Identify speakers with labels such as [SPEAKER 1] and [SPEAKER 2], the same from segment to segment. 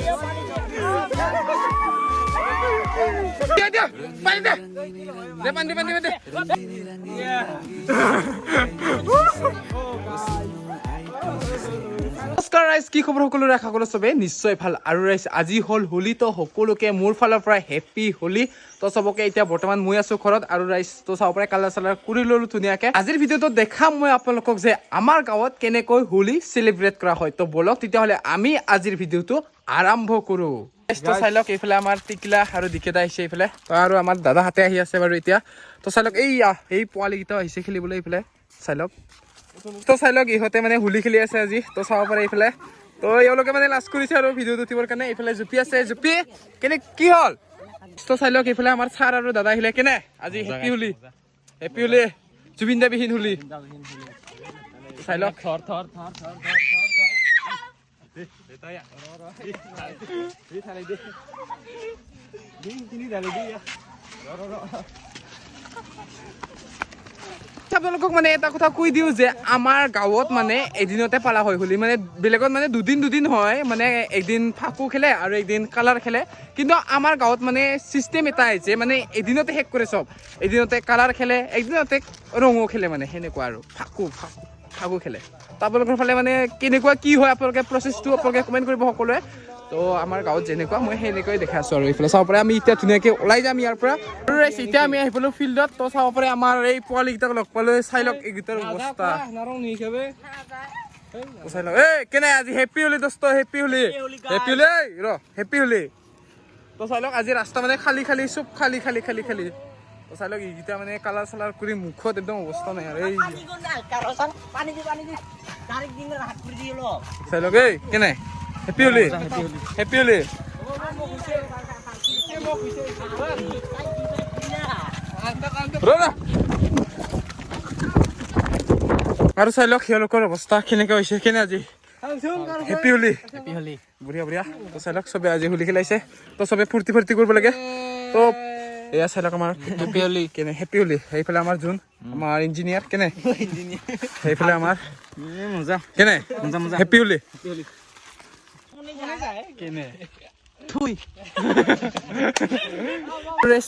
[SPEAKER 1] Dia, paling deh. Depan. নমস্কাৰ ৰাইজ, কি খবৰ সকলোৰে? আশা কৰোঁ চবে নিশ্চয় ভাল। আৰু ৰাইজ আজি হ'ল হোলী, তো সকলোকে মোৰ ফালৰ পৰা হেপ্পী হোলী। তো চবকে এতিয়া বৰ্তমান মই আছো ঘৰত, আৰু ৰাইজ তো চাব পাৰে কালাৰ চালাৰ কৰি ল'লো ধুনীয়াকে। আজিৰ ভিডিঅ'টো দেখাম মই আপোনালোকক যে আমাৰ গাঁৱত কেনেকৈ হোলী চেলিব্ৰেট কৰা হয়। তো বলক তেতিয়াহ'লে আমি আজিৰ ভিডিঅ'টো আৰম্ভ কৰোঁ। তো চাই লওক, এইফালে আমাৰ টিকিলা আৰু দিকেতা আহিছে এইফালে, তো আৰু আমাৰ দাদাহঁতে আহি আছে বাৰু এতিয়া। তো চাই লওক, এই পোৱালীকেইটাও আহিছে খেলিবলৈ এইফালে, চাই লওক। তো চাই লওক, ইহঁতে মানে হোলী খেলি আছে আজি। তো চাব পাৰে এইফালে, তো এওঁলোকে মানে লাজ কৰিছে আৰু ভিডিঅ'টো উঠিবৰ কাৰণে। এইফালে জুপি আছে, জুপি কি হ'ল? তো চাই লওক, এইফালে আমাৰ ছাৰ আৰু দাদা আহিলে। কেনে আজি হেপ্পী হোলী, জুবিন দা বিহীন হোলী। চাই লওক, আপোনালোকক মানে এটা কথা কৈ দিওঁ যে আমাৰ গাঁৱত মানে এদিনতে পালা হয় হোলী। মানে বেলেগত মানে দুদিন হয়, মানে একদিন ফাকু খেলে আৰু একদিন কালাৰ খেলে। কিন্তু আমাৰ গাঁৱত মানে চিষ্টেম এটা আহিছে, মানে এদিনতে শেষ কৰে চব। এদিনতে কালাৰ খেলে, একদিনতে ৰঙো খেলে, মানে সেনেকুৱা আৰু ফাকু খেলে। তো আপোনালোকৰ ফালে মানে কেনেকুৱা কি হয় আপোনালোকে প্ৰচেছটো আপোনালোকে কমেণ্ট কৰিব সকলোৱে। তো আমাৰ গাঁৱত যেনেকুৱা মই সেনেকৈ দেখাই আছোঁ। আৰু এইফালে চাব পাৰে, আমি এতিয়া ধুনীয়াকৈ ওলাই যাম ইয়াৰ পৰা। আৰু এতিয়া আমি আহি পালোঁ ফিল্ডত। তো চাব পাৰে আমাৰ এই পোৱালীকেইটাক লগ পালোঁ। চাই লওক এইকেইটাৰ অৱস্থা, চাই লওক। কেনে আজি হেপ্পী হোলী দোস্ত, হেপ্পী হোলী হেপ্পী হোলী। তো চাই লওক, আজি ৰাস্তা মানে খালী চব খালী। তো চাই লওক, এইকেইটা মানে কালাৰ চালাৰ কৰি মুখত একদম অৱস্থা নাই আৰু। এই চাই লওক, কেনে হেপ্পী হোলী। আৰু চাই লওক সিহঁতৰ অৱস্থা কেনেকৈ হৈছে। কেনে আজি হেপ্পী হোলী, বঢ়িয়া। তো চাই লওক, চবে আজি হোলী খেলাইছে। তো চবে ফূৰ্তি কৰিব লাগে। তো এয়া চাই লওক আমাৰ হেপ্পী হোলী। কেনে হেপ্পী হোলী। সেইফালে আমাৰ যোন আমাৰ ইঞ্জিনিয়াৰ, কেনে সেইফালে আমাৰ কেনে হেপ্পী হোলী।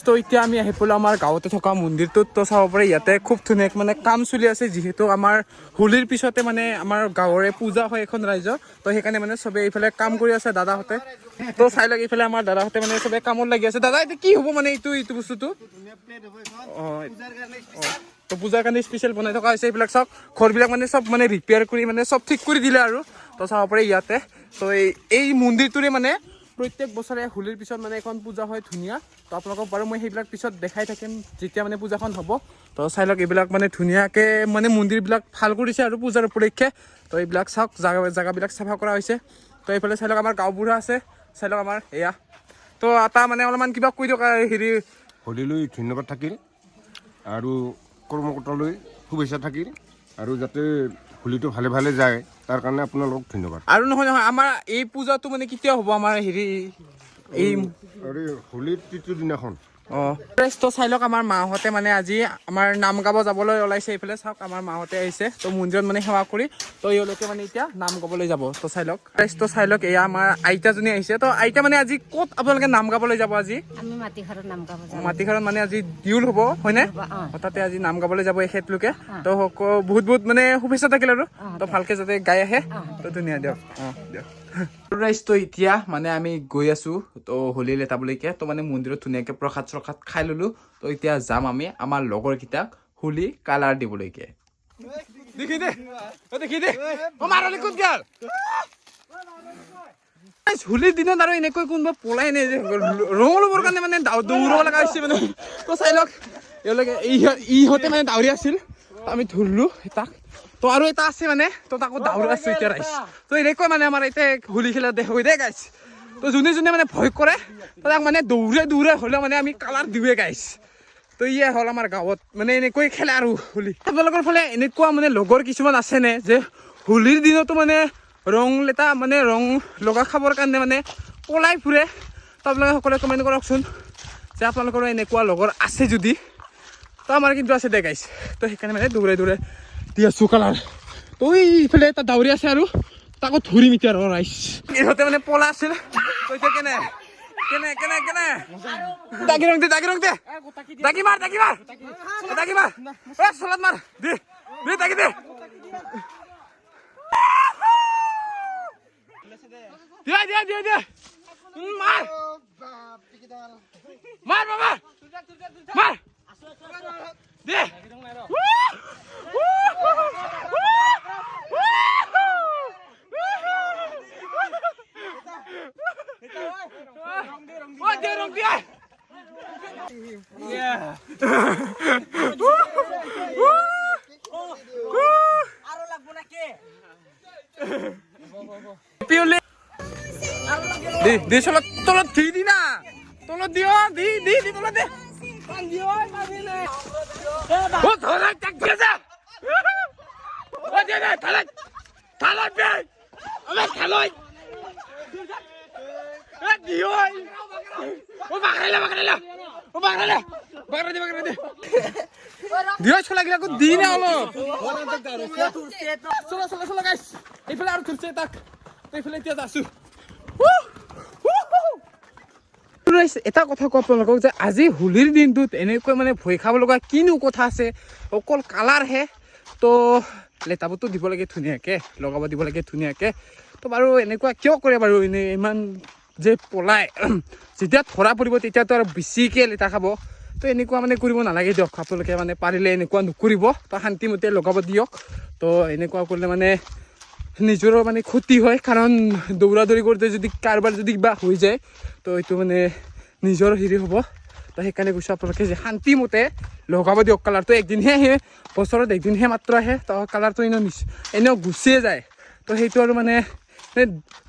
[SPEAKER 1] তো এতিয়া আমি আহি পালোঁ আমাৰ গাঁৱতে থকা মন্দিৰটোত। তো চাব পাৰে ইয়াতে খুব ধুনীয়াকৈ মানে কাম চলি আছে, যিহেতু আমাৰ হোলীৰ পিছতে মানে আমাৰ গাঁৱৰে পূজা হয় এখন ৰাইজৰ। তো সেইকাৰণে মানে চবে এইফালে কাম কৰি আছে দাদাহঁতে। তো চাই লওক, এইফালে আমাৰ দাদাহঁতে মানে চবে কামত লাগি আছে। দাদা এতিয়া কি হ'ব মানে এইটো বস্তুটো? তো পূজাৰ কাৰণে স্পেচিয়েল বনাই থকা হৈছে। এইবিলাক চাওক, ঘৰবিলাক মানে চব মানে ৰিপেয়াৰ কৰি মানে চব ঠিক কৰি দিলে আৰু। তো চাব পাৰে ইয়াতে। তো এই মন্দিৰটোৰে মানে প্ৰত্যেক বছৰে হোলীৰ পিছত মানে এখন পূজা হয় ধুনীয়া। তো আপোনালোকক বাৰু মই সেইবিলাক পিছত দেখাই থাকিম যেতিয়া মানে পূজাখন হ'ব। তো চাই লওক, এইবিলাক মানে ধুনীয়াকৈ মানে মন্দিৰবিলাক ভাল কৰিছে আৰু পূজাৰ উপলক্ষে। তো এইবিলাক চাওক, জেগাবিলাক চাফা কৰা হৈছে। তো এইফালে চাই লওক, আমাৰ গাঁওবুঢ়া আছে, চাই লওক আমাৰ এয়া। তো এটা মানে অলপমান কিবা কৈ দিয়ক। হেৰি
[SPEAKER 2] হোলীলৈ ধন্যবাদ থাকিল, আৰু কৰ্মকৰ্তালৈ শুভেচ্ছা থাকিল, আৰু যাতে হোলীটো ভালে যায় তাৰ কাৰণে আপোনালোকক ধন্যবাদ।
[SPEAKER 1] আৰু নহয় আমাৰ এই পূজাটো মানে কেতিয়া হ'ব? আমাৰ হেৰি এই
[SPEAKER 2] হোলীৰ তৃতীয় দিনাখন।
[SPEAKER 1] তো চাই লওক, আমাৰ মাহঁতে মানে আজি আমাৰ নাম গাব যাবলৈ ওলাইছে। এইফালে চাওক, আমাৰ মাহঁতে আহিছে। তো মন্দিৰত মানে সেৱা কৰি, তো এওঁলোকে মানে এতিয়া নাম গাবলৈ যাব। তো চাই লওক, তো চাই লওক, এয়া আমাৰ আইতাজনী আহিছে। তো আইতা মানে আজি ক'ত আপোনালোকে নাম গাবলৈ যাব? আজি
[SPEAKER 3] আমি মাটিঘৰত নাম গাব যাম।
[SPEAKER 1] মাটিঘৰত মানে আজি দিউল হ'ব, হয়নে? তাতে আজি নাম গাবলৈ যাব এখেতলোকে। তো বহুত মানে শুভেচ্ছা থাকিল আৰু। তো ভালকে যাতে গাই আহে। তো ধুনীয়া, দিয়ক। তো এতিয়া মানে আমি গৈ আছো তো হোলী লেটাবলৈকে। তো মানে মন্দিৰত ধুনীয়াকে প্ৰসাদ খাই ললো। তো এতিয়া যাম আমি আমাৰ লগৰ কেইটাক হোলী কালাৰ দিবলৈকে। দেখি দে হোলীৰ দিনত আৰু এনেকৈ কোনোবা পলাই নাই যে ৰং ল'বৰ কাৰণে মানে দৌৰিব লগা হৈছে মানে। তো চাই লওক, এওঁলোকে ইহঁতে মানে দাউৰি আছিল, আমি ধৰিলো তাক। তো আৰু এটা আছে মানে, তো তাকো দাউৰি আছো এতিয়া ৰাইজ। তো এনেকৈ মানে আমাৰ এতিয়া হোলী খেলা হৈ দে গাইছ। তো যোনে মানে ভয় কৰে তাক মানে দৌৰে হ'লেও মানে আমি কালাৰ দিওঁৱে গাইছ। তো ইয়ে হ'ল আমাৰ গাঁৱত মানে এনেকৈ খেলে আৰু হোলী। আপোনালোকৰ ফালে এনেকুৱা মানে লগৰ কিছুমান আছেনে যে হোলীৰ দিনতো মানে ৰং লগা খাবৰ কাৰণে মানে পলাই ফুৰে? তো আপোনালোকে সকলোৱে কমেণ্ট কৰকচোন যে আপোনালোকৰ এনেকুৱা লগৰ আছে যদি। তো আমাৰ কিন্তু আছে দে গাইছ। তো সেইকাৰণে মানে দৌৰে দি আছো কালাৰ। তো এইফালে এটা দাউৰি আছে আৰু তাকো ধৰিম এতিয়া আৰু ৰাইজ। ইহঁতে মানে পলা আছিল, কৈছে কেনে কেনে কেনে কেনে দাগি ৰং দে দাগি মাৰ এ চলাত মাৰ দে দে দাগি দে দে মাৰ বাবা মাৰ দে রং দিয়ে
[SPEAKER 4] আরো লাগবো নাকি
[SPEAKER 1] পিউলে দি দি চলত তলত দি দি না তলত দিও দি দি দি তলত দে ও ধরে টাক দিয়ে যা ও দে দে থালত বে আমি থালই এ দিও ও বাগড়াইলা দিও ছলা গিলা কো দি না হলো চলো গাইস এইফালে আৰু তুলছে তাক এইফালে এতিয়া যাছো এটা কথা কওঁ আপোনালোকক যে আজি হোলীৰ দিনটোত এনেকৈ মানে ভয় খাব লগা কিনো কথা আছে অকল কালাৰহে তো লেটাবতো দিব লাগে ধুনীয়াকৈ লগাব দিব লাগে ধুনীয়াকৈ তো বাৰু এনেকুৱা কিয় কৰে বাৰু এনে ইমান যে পলাই যেতিয়া ধৰা পৰিব তেতিয়াতো আৰু বেছিকৈ লেটা খাব তো এনেকুৱা মানে কৰিব নালাগে দিয়ক আপোনালোকে মানে পাৰিলে এনেকুৱা নকৰিব তো শান্তিমতে লগাব দিয়ক তো এনেকুৱা কৰিলে মানে নিজৰো মানে ক্ষতি হয় কাৰণ দৌৰা দৌৰি কৰোঁতে যদি কাৰোবাৰ যদি কিবা হৈ যায় তো এইটো মানে নিজৰ হেৰি হ'ব তো সেইকাৰণে কৈছোঁ আপোনালোকে যে শান্তিমতে লগাব দিয়ক কালাৰটো একদিনহে আহে বছৰত একদিনহে মাত্ৰ আহে তো কালাৰটো এনেও গুচিয়ে যায় তো সেইটো আৰু মানে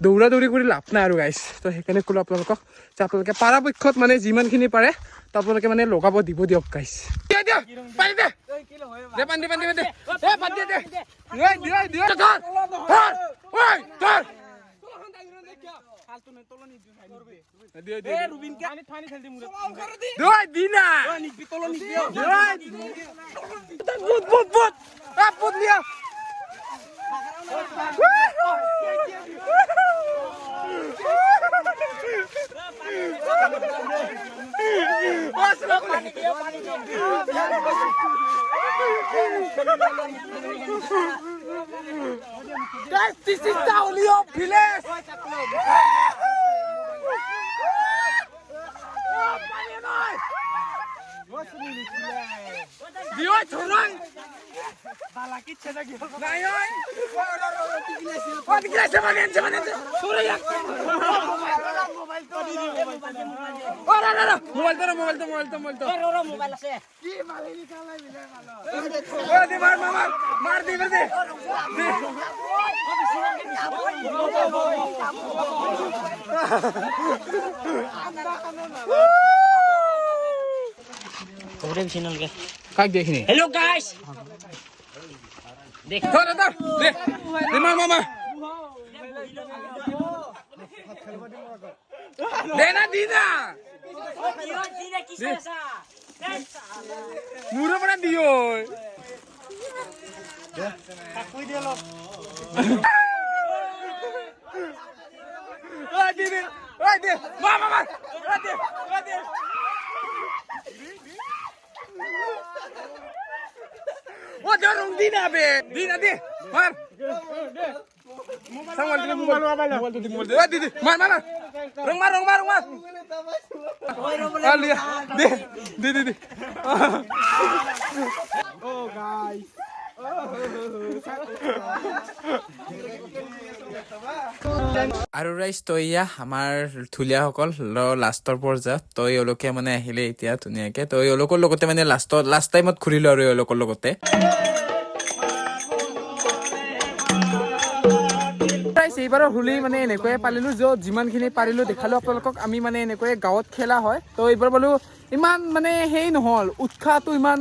[SPEAKER 1] দৌৰা দৌৰি কৰি লাভ নাই আৰু গাইছ তো সেইকাৰণে ক'লোঁ আপোনালোকক যে আপোনালোকে পৰাপক্ষত মানে যিমানখিনি পাৰে তো আপোনালোকে মানে লগাব দিব দিয়ক গাইছ Guys, this is the only village. Dio chorang. Balaki cheda gyo. Nayoy. What glass manen chane. Sore yak. Ora ora. Mobile to.
[SPEAKER 4] रो मोबाइल আছে
[SPEAKER 1] কি মালে নিকালাই মিলে মালো ও দি মার দি দে
[SPEAKER 4] पूरे चैनल के
[SPEAKER 1] কাক দেখিনি
[SPEAKER 4] हेलो गाइस देख
[SPEAKER 1] ধর দে মার দেনা দিনা
[SPEAKER 4] कियो जीने किसे सा
[SPEAKER 1] মুরে পড়া দিও
[SPEAKER 4] कई दे लो
[SPEAKER 1] ও দে মার ও দে ও রং দিনা বে দিনা দে মার মোবাইল দে মার রং মার আলিয়া দে ও গাইস আৰু ৰাইজ তো এয়া আমাৰ ঢুলীয়াসকল লাষ্টৰ পৰ্যায়ত তো এওঁলোকে মানে আহিলে এতিয়া ধুনীয়াকৈ তো এওঁলোকৰ লগতে মানে লাষ্ট টাইমত ঘূৰিলোঁ আৰু এওঁলোকৰ লগতে এইবাৰৰ হোলী মানে এনেকৈয়ে পালিলোঁ য'ত যিমানখিনি পাৰিলোঁ দেখালোঁ আপোনালোকক আমি মানে এনেকৈয়ে গাঁৱত খেলা হয় তো এইবাৰ বোলো ইমান মানে সেই নহ'ল উৎসাহটো ইমান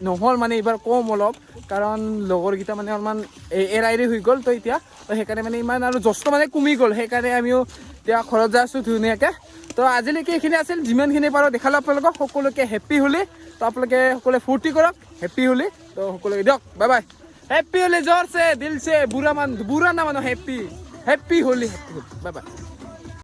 [SPEAKER 1] নহ'ল মানে এইবাৰ কম অলপ কাৰণ লগৰকেইটা মানে অলপমান এৰাই হৈ গ'ল তো এতিয়া তো সেইকাৰণে মানে ইমান আৰু জষ্ট মানে কমি গ'ল সেইকাৰণে আমিও এতিয়া ঘৰত যাই আছোঁ ধুনীয়াকৈ তো আজিলৈকে এইখিনি আছিল যিমানখিনি পাৰোঁ দেখালোঁ আপোনালোকক সকলোকে হেপ্পী হোলী তো আপোনালোকে সকলোৱে ফূৰ্তি কৰক হেপ্পী হোলী তো সকলোকে দিয়ক বাই বাই হেপ্পী হোলী জোৰছে দিলছে বুঢ়া না মানো হেপ্পী হোলী বাই বাই